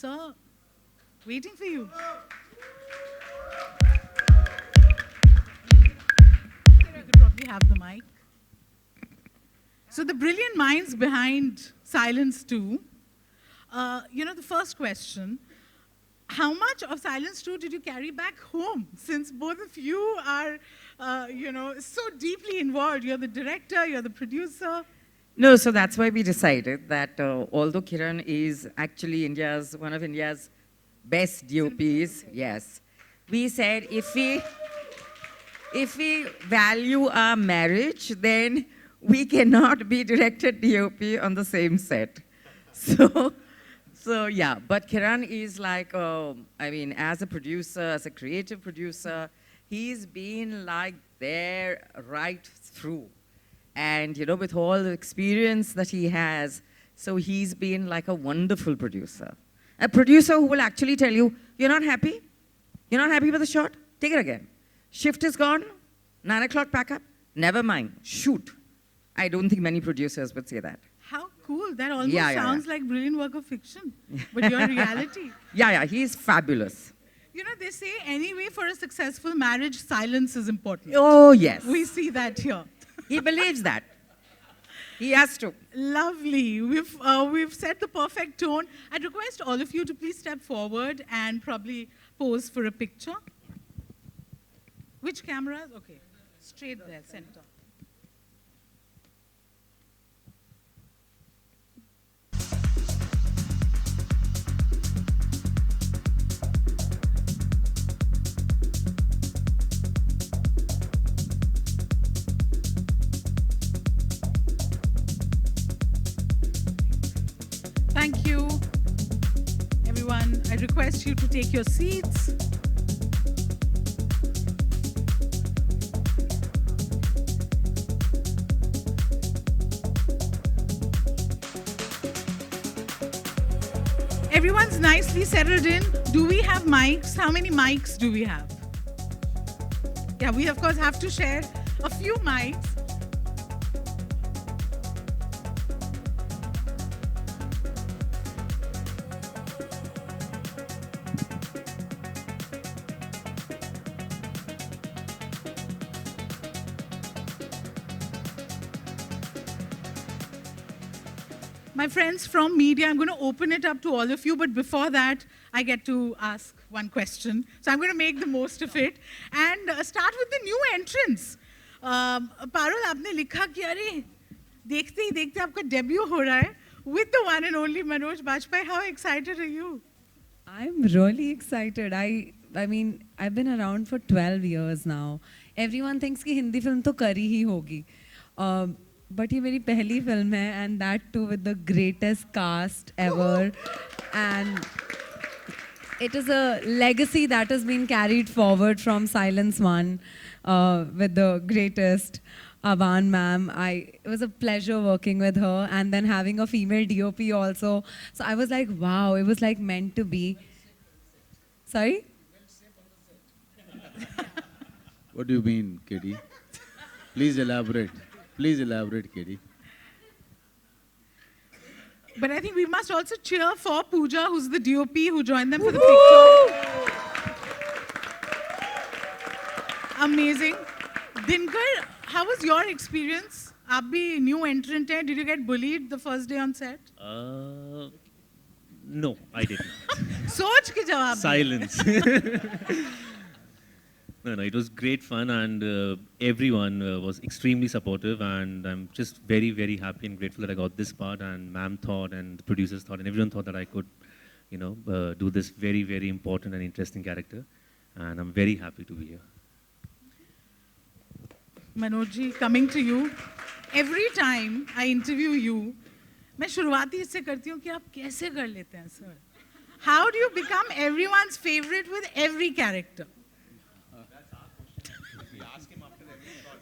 Sir, waiting for you. You could probably have the mic. So the brilliant minds behind Silence 2, the first question, how much of Silence 2 did you carry back home? Since both of you are, so deeply involved. You're the director, you're the producer. No, so that's why we decided that although Kiran is actually one of India's best DOPs, yes, we said if we value our marriage, then we cannot be director DOP on the same set. So yeah, but Kiran is like, as a producer, as a creative producer, he's been like there right through. And, with all the experience that he has, so he's been like a wonderful producer. A producer who will actually tell you, you're not happy? You're not happy with the shot? Take it again. Shift is gone, 9 o'clock pack up, never mind, shoot. I don't think many producers would say that. How cool. That almost sounds like brilliant work of fiction, but your reality. Yeah, he's fabulous. They say anyway for a successful marriage, silence is important. Oh, yes. We see that here. He believes that. He has to. Lovely. We've set the perfect tone. I'd request all of you to please step forward and probably pose for a picture. Which cameras? Okay. Straight there, center. Thank you, everyone. I request you to take your seats. Everyone's nicely settled in. Do we have mics? How many mics do we have? Yeah, we of course have to share a few mics. My friends from media, I'm going to open it up to all of you, but before that, I get to ask one question. So I'm going to make the most of it and start with the new entrants. Parul, आपने लिखा कि अरे देखते ही देखते आपका debut हो रहा है with the one and only Manoj Bajpayee. How excited are you? I'm really excited. I mean, I've been around for 12 years now. Everyone thinks कि हिंदी फिल्म तो करी ही होगी. But ये मेरी पहली फिल्म है, and that too with the greatest cast ever. And it is a legacy that has been carried forward from Silence 1 with the greatest Avan ma'am. It was a pleasure working with her, and then having a female DOP also. So I was like, wow, it was like meant to be. Sorry? What do you mean, Katie? Please elaborate. Please elaborate, Katie. But I think we must also cheer for Pooja, who's the DOP, who joined them for the picture. Amazing. Dinkar, how was your experience? आप भी new entrant है. Did you get bullied the first day on set? No, I didn't. सोच के जवाब. Silence. No, it was great fun, and everyone was extremely supportive, and I'm just very, very happy and grateful that I got this part, and ma'am thought, and the producers thought, and everyone thought that I could, do this very, very important and interesting character, and I'm very happy to be here. Manojji, coming to you. Every time I interview you, मैं शुरुआती इससे करती हूँ कि आप कैसे कर लेते हैं, sir? How do you become everyone's favorite with every character?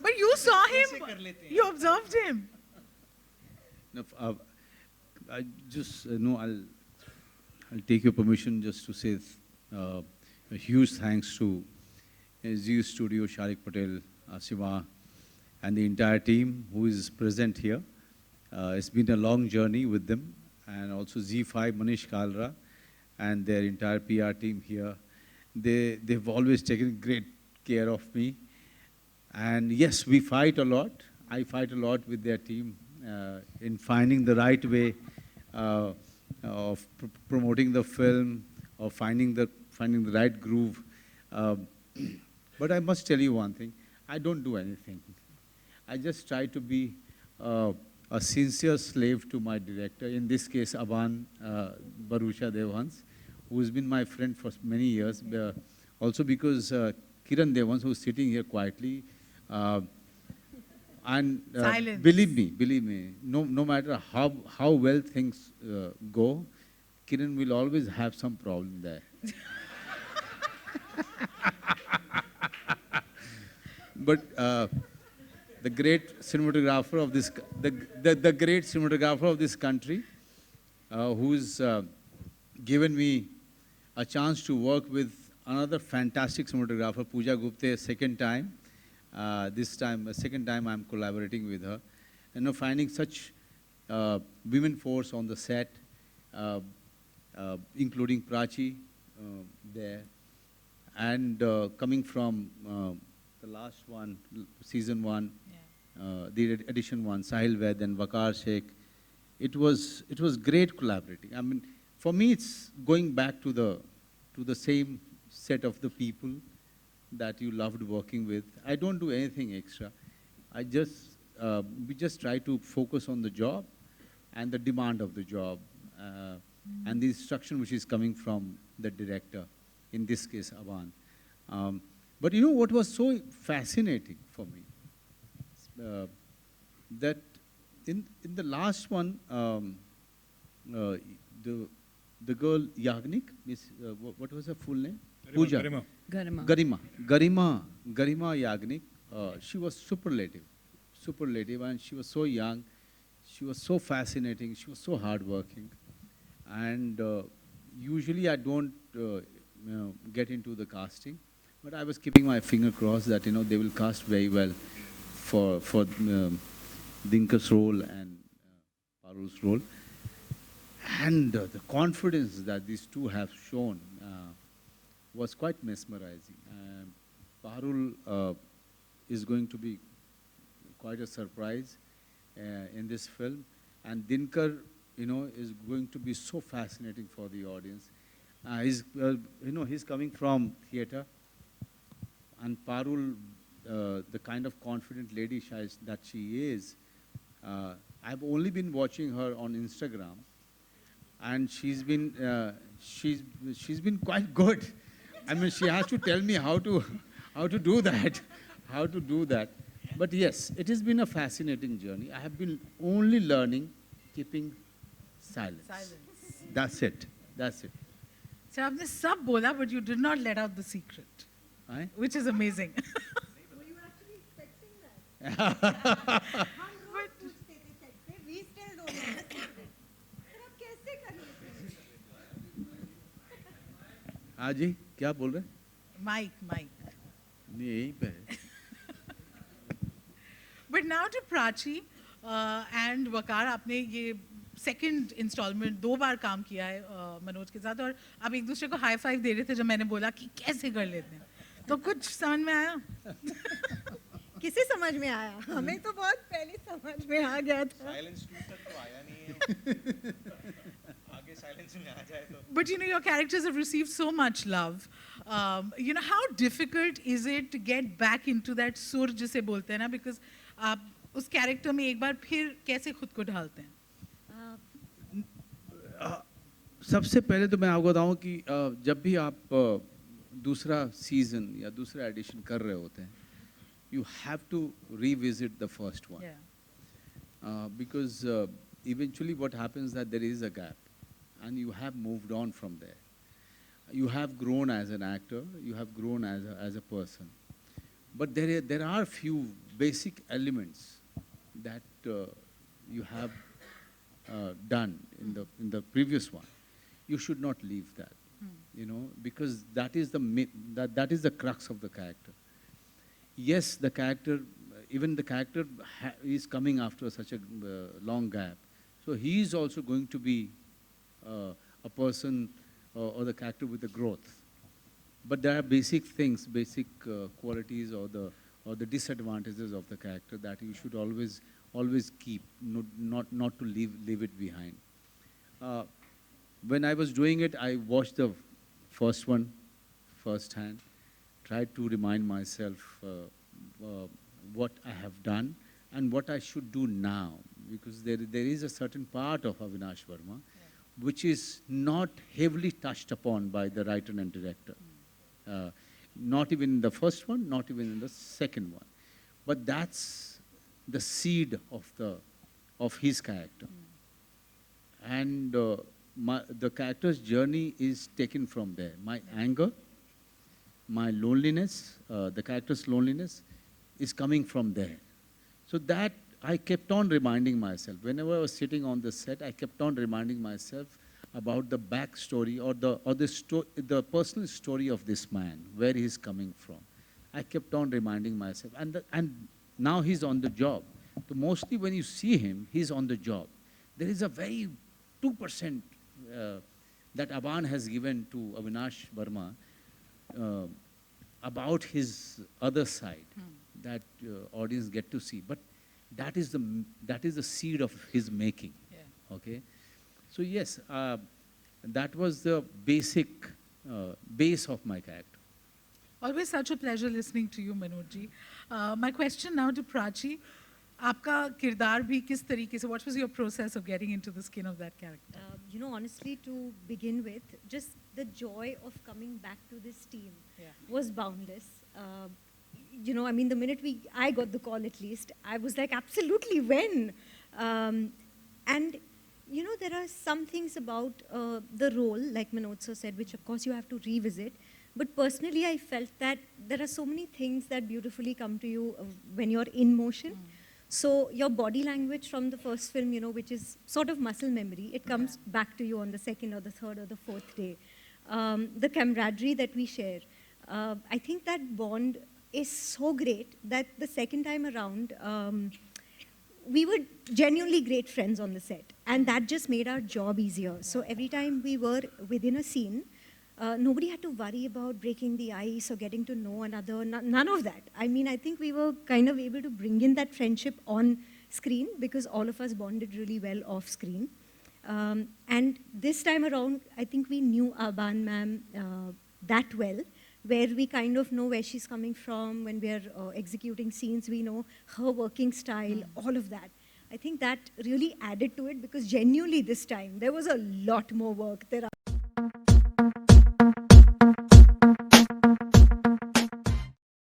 But you saw him, you observed him. No, I just, I'll take your permission just to say a huge thanks to Zee Studio, Sharik Patel, Siva, and the entire team who is present here. It's been a long journey with them, and also Z5, Manish Kalra, and their entire PR team here. They've always taken great care of me. And yes, we fight a lot. I fight a lot with their team in finding the right way of promoting the film, or finding the right groove. But I must tell you one thing: I don't do anything. I just try to be a sincere slave to my director. In this case, Aban Barusha Devhans, who's been my friend for many years. Also because Kiran Devhans, who's sitting here quietly. And believe me, no matter how well things go, Kiran will always have some problem there. But the great cinematographer of this, the great cinematographer of this country, who's given me a chance to work with another fantastic cinematographer, Pooja Gupte, second time. This time, second time I'm collaborating with her. And finding such women force on the set, including Prachi there. And coming from the last one, season 1, the edition 1, Sahil Ved and Waqar Sheikh, it was great collaborating. I mean, for me, it's going back to the same set of the people that you loved working with. I don't do anything extra. We just try to focus on the job and the demand of the job and the instruction which is coming from the director, in this case, Aban. But you know what was so fascinating for me? That in the last one, the girl Yagnik, what was her full name? Pooja. Garima Yagnik. She was superlative, and she was so young. She was so fascinating. She was so hardworking, and usually I don't get into the casting, but I was keeping my finger crossed that they will cast very well for Dinkar's role and Parul's role, and the confidence that these two have shown was quite mesmerizing. Parul is going to be quite a surprise in this film, and Dinkar, is going to be so fascinating for the audience. He's coming from theater, and Parul, the kind of confident lady that she is, I've only been watching her on Instagram, and she's been quite good. I mean, she has to tell me how to do that, But yes, it has been a fascinating journey. I have been only learning, keeping silence. That's it. So आपने सब बोला, but you did not let out the secret, which is amazing. Were you actually expecting that? We still don't know the secret. फिर आप कैसे कर लेते हैं? हाँ जी, क्या बोल रहे? Mike. नहीं, यहीं पे है. But now to Prachi and Waqar, आपने ये second installment 2 बार काम किया है मनोज के साथ, और आप एक दूसरे को हाई फाइव दे रहे थे जब मैंने बोला कि कैसे कर लेते हैं, तो कुछ समझ में आया? किसे समझ में आया? हमें तो बहुत पहले समझ में आ गया था. साइलेंस 2 तक तो आया नहीं है. आगे साइलेंस में आ जाए तो. But your characters have received so much love. How difficult is it to get back into that sur जिसे बोलते हैं ना, because आप उस character में एक बार फिर कैसे खुद को ढालते हैं? सबसे पहले तो मैं आपको बताऊं कि जब भी आप दूसरा सीजन या दूसरा एडिशन कर रहे होते हैं, you have to revisit the first one. Because eventually what happens that there is a gap and you have moved on from there. You have grown as an actor, you have grown as a person. But there are few basic elements that you have done in the previous one. You should not leave that, because that is the crux of the character. Yes, the character, even the character is coming after such a long gap. So he is also going to be a person or the character with the growth. But there are basic things, basic qualities or the disadvantages of the character that you should always keep, not to leave it behind. When I was doing it, I watched the first one firsthand, tried to remind myself what I have done and what I should do now, because there is a certain part of Avinash Verma which is not heavily touched upon by the writer and director. Not even in the first one, not even in the second one. But that's the seed of his character. And the character's journey is taken from there. My anger, my loneliness, the character's loneliness is coming from there. So that I kept on reminding myself. Whenever I was sitting on the set, I kept on reminding myself about the backstory or the personal story of this man, where he's coming from. I kept on reminding myself. And now he's on the job. So mostly when you see him, he's on the job. There is a very 2% that Aban has given to Avinash Verma about his other side that audience get to see. But that is the seed of his making. Yeah. Okay. So yes, that was the basic base of my character. Always such a pleasure listening to you, Manoj. My question now to Prachi. आपका किरदार भी किस तरीके से, what was your process of getting into the skin of that character? Honestly, to begin with, just the joy of coming back to this team was boundless. The minute I got the call at least, I was like, absolutely, when? There are some things about the role, like Manoj sir said, which of course you have to revisit. But personally, I felt that there are so many things that beautifully come to you when you're in motion. So your body language from the first film, which is sort of muscle memory, it comes back to you on the second or the third or the fourth day. The camaraderie that we share, I think that bond is so great that the second time around, we were genuinely great friends on the set. And that just made our job easier. So every time we were within a scene, nobody had to worry about breaking the ice or getting to know another, none of that. I think we were kind of able to bring in that friendship on screen because all of us bonded really well off screen. And this time around, I think we knew Aban ma'am that well, where we kind of know where she's coming from. When we're executing scenes, we know her working style, all of that. I think that really added to it because genuinely this time, there was a lot more work.